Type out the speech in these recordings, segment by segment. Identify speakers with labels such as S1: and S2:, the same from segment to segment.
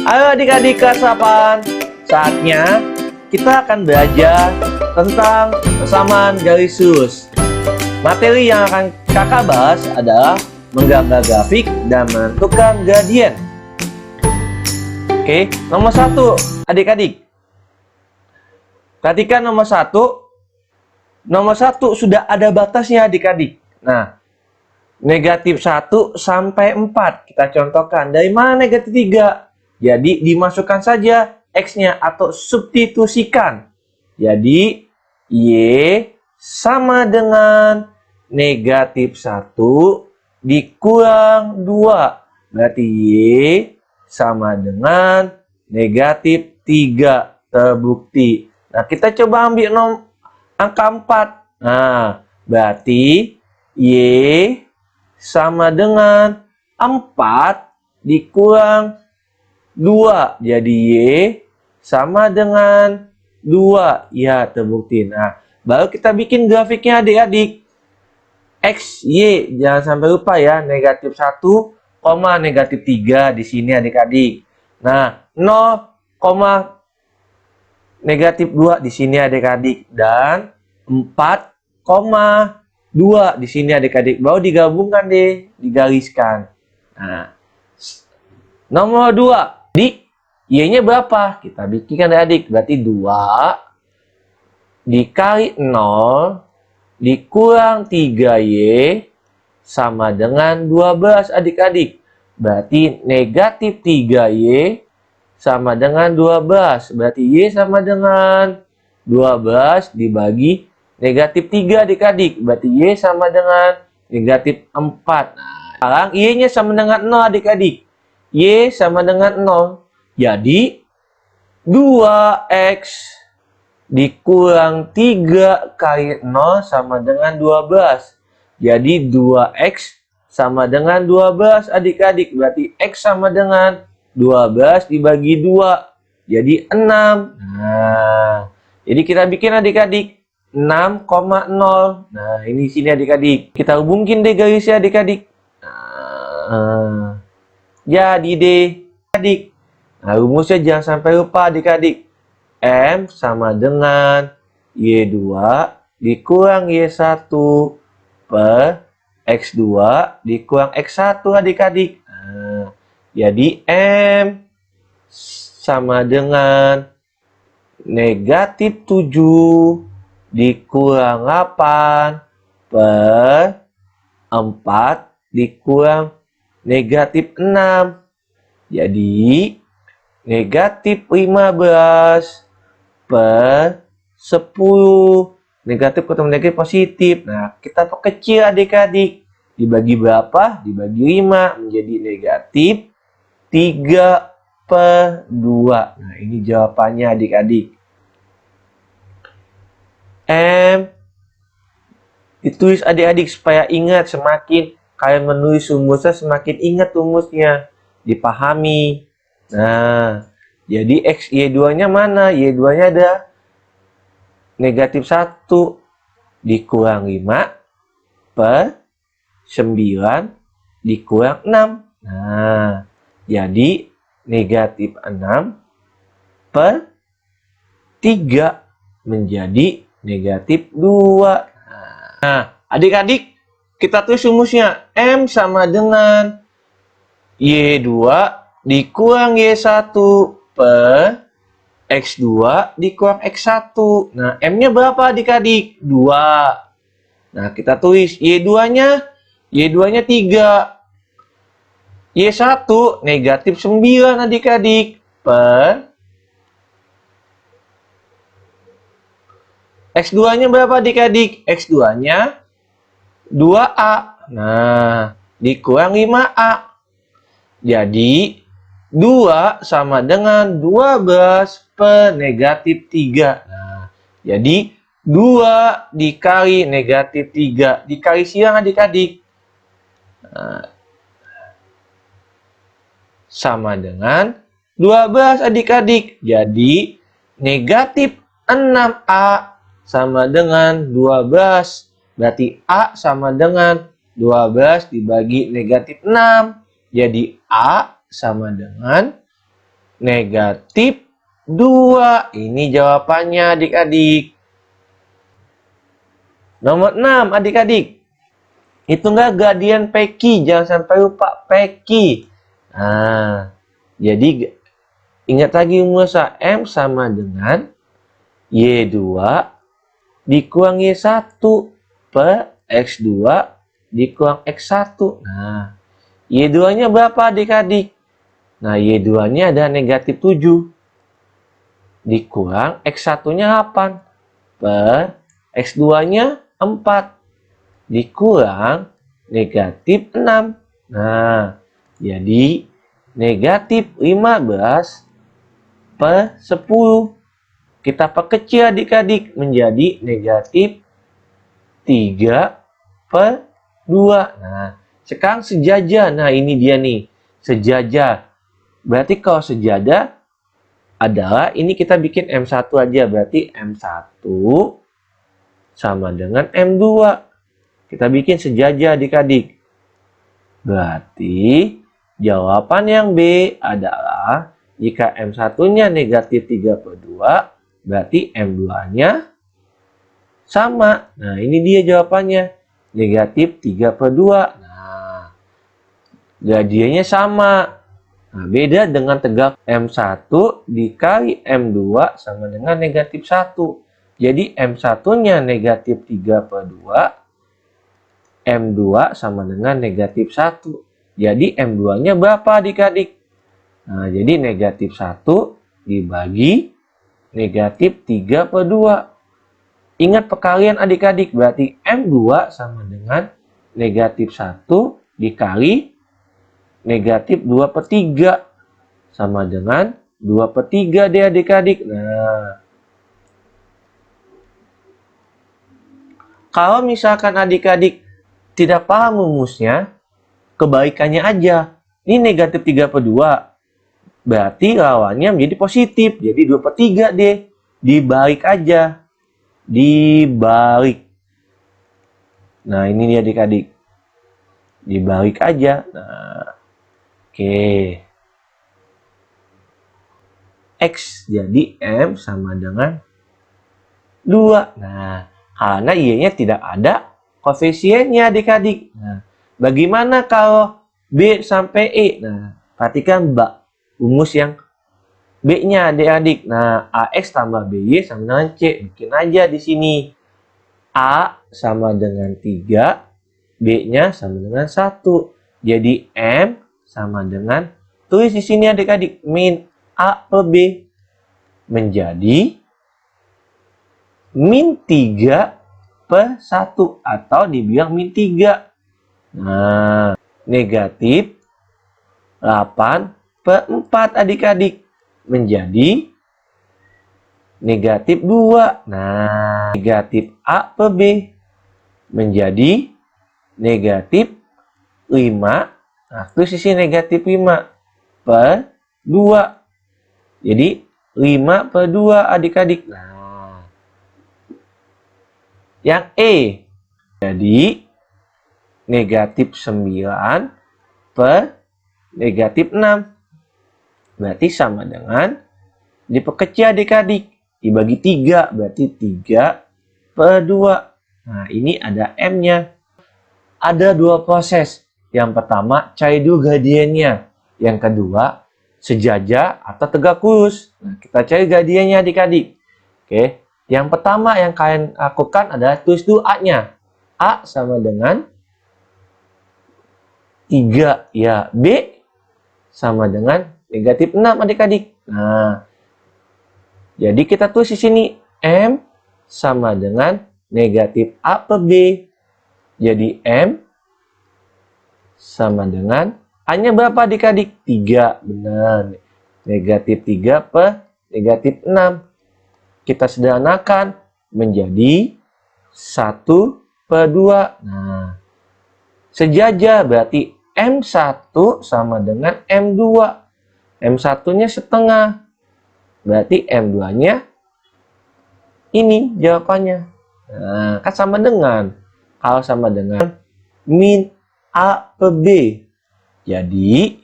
S1: Ayo adik-adik kelas 8, saatnya kita akan belajar tentang persamaan garis lurus. Materi yang akan kakak bahas adalah menggambar grafik dan menentukan gradien. Oke, nomor 1 adik-adik. Perhatikan nomor 1. Nomor 1 sudah ada batasnya adik-adik. Nah, negatif 1 sampai 4. Kita contohkan. Dari mana negatif 3? Jadi, dimasukkan saja X-nya atau substitusikan. Jadi, Y sama dengan negatif 1 dikurang 2. Berarti Y sama dengan negatif 3. Terbukti. Nah, kita coba ambil angka 4. Nah, berarti Y sama dengan 4 dikurang 2. Jadi Y sama dengan 2. Ya, terbukti. Nah, baru kita bikin grafiknya adik-adik. X, Y. Jangan sampai lupa ya. Negatif 1, negatif 3 di sini adik-adik. Nah, 0, negatif 2 di sini adik-adik. Dan 4,2 di sini adik-adik. Baru digabungkan deh. Digariskan. Nah, nomor 2. Y-nya berapa? Kita bikinkan adik. Berarti 2 dikali 0 dikurang 3Y sama dengan 12 adik-adik. Berarti negatif 3Y sama dengan 12. Berarti Y sama dengan 12 dibagi negatif 3 adik-adik. Berarti Y sama dengan negatif 4. Nah, sekarang Y-nya sama dengan 0 adik-adik. Y sama dengan 0. Jadi, 2X dikurang 3 kali 0 sama dengan 12. Jadi, 2X sama dengan 12 adik-adik. Berarti X sama dengan 12 dibagi 2. Jadi, 6. Nah, jadi kita bikin adik-adik 6,0. Nah, ini sini adik-adik. Kita hubungin deh garisnya adik-adik. Nah, jadi deh adik. Nah, rumusnya jangan sampai lupa adik-adik. M sama dengan Y2 dikurang Y1 per X2 dikurang X1 adik-adik. Nah, jadi M sama dengan negatif 7 dikurang 8 per 4 dikurang negatif 6. Jadi, negatif 15 per 10. Negatif ketemu negatif positif. Nah, kita perkecil adik-adik. Dibagi berapa? Dibagi 5 menjadi negatif 3 per 2. Nah, ini jawabannya adik-adik. M ditulis adik-adik supaya ingat. Semakin kalian menulis rumusnya, semakin ingat rumusnya. Dipahami. Nah, jadi X, Y2-nya mana? Y2-nya ada negatif 1 dikurang 5 per 9 dikurang 6. Nah, jadi negatif 6 per 3 menjadi negatif 2. Nah, adik-adik, kita tulis rumusnya. M sama dengan Y2 dikurang Y1 per X2 dikurang X1. Nah, M-nya berapa adik-adik? 2. Nah, kita tulis Y2-nya 3. Y1 negatif 9 adik-adik per X2-nya berapa adik-adik? X2-nya 2A. Nah, dikurang 5A. Jadi, 2 sama dengan 12 per negatif 3. Nah, jadi, 2 dikali negatif 3. Dikali siang adik-adik. Nah, sama dengan 12 adik-adik. Jadi, negatif 6A sama dengan 12. Berarti A sama dengan 12 dibagi negatif 6. Jadi A sama dengan negatif 2. Ini jawabannya adik-adik. Nomor 6 adik-adik. Hitunglah gradian PQ. Jangan sampai lupa PQ. Nah, jadi ingat lagi rumusnya. M sama dengan Y2 dikurang Y1 per X2 dikurang X1. Nah, Y2-nya berapa adik-adik? Nah, Y2-nya ada negatif 7. Dikurang X1-nya 8. Per X2-nya 4. Dikurang negatif 6. Nah, jadi negatif 15 per 10. Kita perkecil adik-adik menjadi negatif 3 per 2. Nah, sekarang sejajar. Nah, ini dia nih. Sejajar. Berarti kalau sejajar adalah ini kita bikin M1 aja. Berarti M1 sama dengan M2. Kita bikin sejajar adik-adik. Berarti jawaban yang B adalah jika M1-nya negatif 3 per 2, berarti M2-nya sama. Nah, ini dia jawabannya. Negatif 3 per 2. Nah, gradiennya sama. Nah, beda dengan tegak M1 dikali M2 sama dengan negatif 1. Jadi M1-nya negatif 3 per 2. M2 sama dengan negatif 1. Jadi M2-nya berapa adik-adik? Nah, jadi negatif 1 dibagi negatif 3 per 2. Ingat perkalian adik-adik, berarti M2 sama dengan negatif 1 dikali negatif 2 per 3. Sama dengan 2 per 3 deh adik-adik. Nah, kalau misalkan adik-adik tidak paham rumusnya, kebalikannya aja. Ini negatif 3 per 2. Berarti lawannya menjadi positif. Jadi 2 per 3 deh. Dibalik aja. Dibalik. Nah, ini dia adik-adik. Dibalik aja. Nah, oke. X jadi M sama dengan 2. Nah, karena Y-nya tidak ada koefisiennya adik-adik. Nah, bagaimana kalau B sampai E? Nah, perhatikan rumus yang B-nya adik-adik. Nah, AX tambah BY sama dengan C. Bikin aja di sini. A sama dengan 3, B-nya sama dengan 1. Jadi M sama dengan, tulis di sini adik-adik, min A per B menjadi min 3 per 1 atau dibilang min 3. Nah, negatif 8 per 4 adik-adik menjadi negatif 2. Nah, negatif A per B menjadi negatif 5. Nah, terus isi negatif 5 per 2. Jadi 5 per 2 adik-adik. Nah, yang E jadi negatif 9 per negatif 6. Berarti sama dengan diperkecil adik-adik. Dibagi 3 berarti 3 per 2. Nah, ini ada M-nya. Ada dua proses. Yang pertama, cari dulu gradiennya. Yang kedua, sejajar atau tegak lurus. Nah, kita cari gradiennya adik-adik. Oke. Yang pertama yang kalian lakukan adalah tulis dulu A-nya. A sama dengan 3. Ya, B sama dengan negatif 6 adik-adik. Nah, jadi kita tulis di sini M sama dengan negatif A per B. Jadi M sama dengan A-nya berapa adik-adik? 3. Benar. Negatif 3 per negatif 6. Kita sederhanakan menjadi 1 per 2. Nah, sejajar berarti M1 sama dengan M2. M1-nya setengah. Berarti M2-nya ini jawabannya. Nah, kan sama dengan. Kalau sama dengan min A per B. Jadi,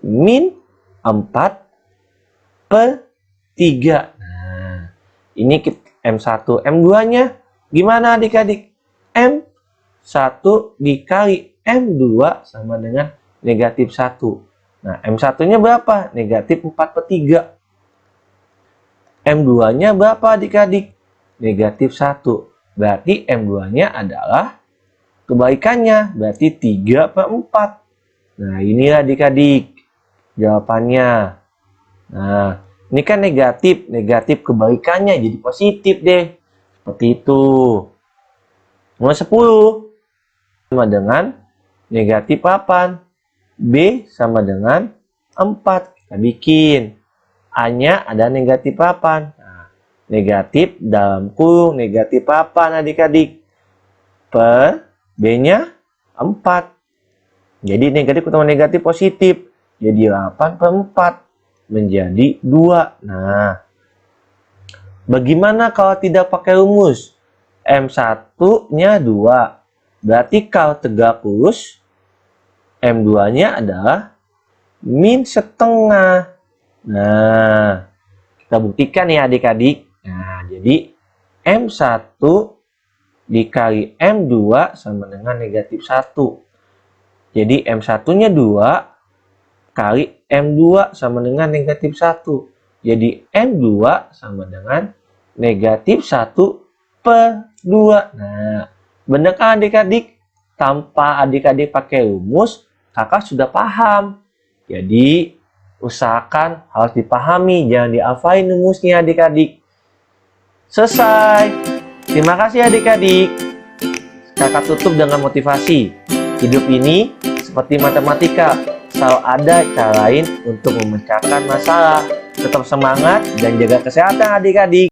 S1: min 4 per 3. Nah, ini M1. M2-nya gimana adik-adik? M1 dikali M2 sama dengan negatif 1. Nah, M1-nya berapa? Negatif 4 per 3. M2-nya berapa adik-adik? Negatif 1. Berarti M2-nya adalah kebalikannya. Berarti 3 per 4. Nah, ini adik-adik jawabannya. Nah, ini kan negatif. Negatif kebalikannya jadi positif deh. Seperti itu. Nomor 10 sama dengan negatif 8. B sama dengan 4. Kita bikin. A-nya ada negatif 8. Nah, negatif dalam kurung negatif 8 adik-adik. Per B-nya 4. Jadi negatif ketemu negatif positif. Jadi 8 per 4. Menjadi 2. Nah, bagaimana kalau tidak pakai rumus? M1-nya 2. Berarti kalau tegak lurus, M2-nya adalah min setengah. Nah, kita buktikan ya adik-adik. Nah, jadi M1 dikali M2 sama dengan negatif 1. Jadi M1-nya 2 kali M2 sama dengan negatif 1. Jadi M2 sama dengan negatif 1 per 2. Nah, benar kan adik-adik? Tanpa adik-adik pakai rumus, kakak sudah paham. Jadi, usahakan harus dipahami, jangan dihafalin rumusnya adik-adik. Selesai. Terima kasih adik-adik. Kakak tutup dengan motivasi. Hidup ini seperti matematika. Selalu ada cara lain untuk memecahkan masalah. Tetap semangat dan jaga kesehatan adik-adik.